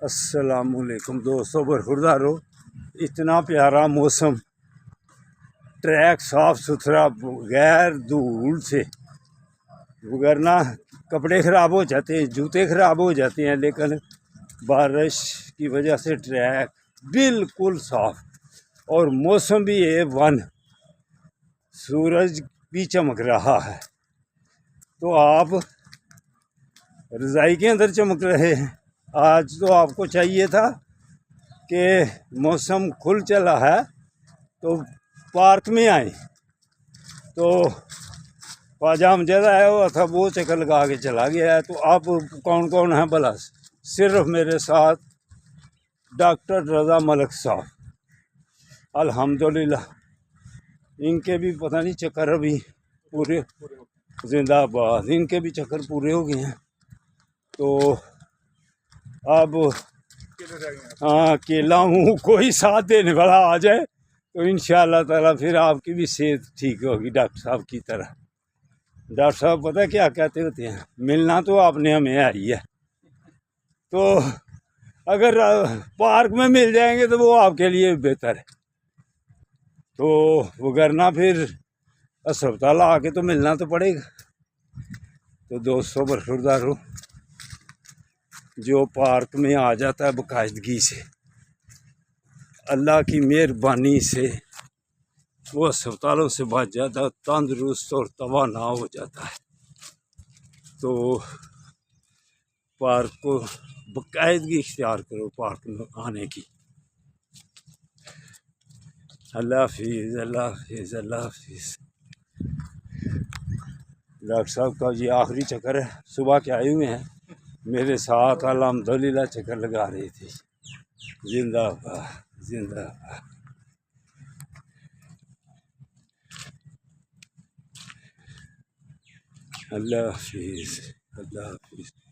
السلام علیکم دوستوں، برخوردارو، اتنا پیارا موسم، ٹریک صاف ستھرا بغیر دھول سے، وگرنہ کپڑے خراب ہو جاتے ہیں، جوتے خراب ہو جاتے ہیں، لیکن بارش کی وجہ سے ٹریک بالکل صاف اور موسم بھی A1، سورج بھی چمک رہا ہے تو آپ رضائی کے اندر چمک رہے ہیں۔ آج تو آپ کو چاہیے تھا کہ موسم کھل چلا ہے تو پارک میں آئیں، تو خواجہ امجد آیا ہوا تھا، وہ چکر لگا کے چلا گیا ہے۔ تو آپ کون کون ہیں بھلا؟ صرف میرے ساتھ ڈاکٹر رضا ملک صاحب، الحمدللہ ان کے بھی پتہ نہیں چکر ابھی پورے، زندہ آباد، ان کے بھی چکر پورے ہو گئے ہیں۔ تو اب اکیلا ہوں، کوئی ساتھ دینے والا آ جائے تو انشاءاللہ تعالیٰ پھر آپ کی بھی صحت ٹھیک ہوگی ڈاکٹر صاحب کی طرح۔ ڈاکٹر صاحب پتہ کیا کہتے ہوتے ہیں، ملنا تو آپ نے ہمیں آئی ہے، تو اگر پارک میں مل جائیں گے تو وہ آپ کے لیے بہتر ہے، تو وگرنہ پھر اسپتال آ کے تو ملنا تو پڑے گا۔ تو دوستوں، برخوردارو، جو پارک میں آ جاتا ہے باقاعدگی سے، اللہ کی مہربانی سے وہ اسپتالوں سے بچ جاتا ہے، تندرست اور توانا ہو جاتا ہے۔ تو پارک کو باقاعدگی اختیار کرو، پارک میں آنے کی۔ اللہ حافظ، اللہ حافظ، اللہ حافظ۔ ڈاکٹر صاحب کا یہ آخری چکر ہے، صبح کے آئے ہوئے ہیں میرے ساتھ، الحمدللہ چکر لگا رہی تھی۔ زندہ باد، زندہ باد۔ اللہ حافظ، اللہ حافظ۔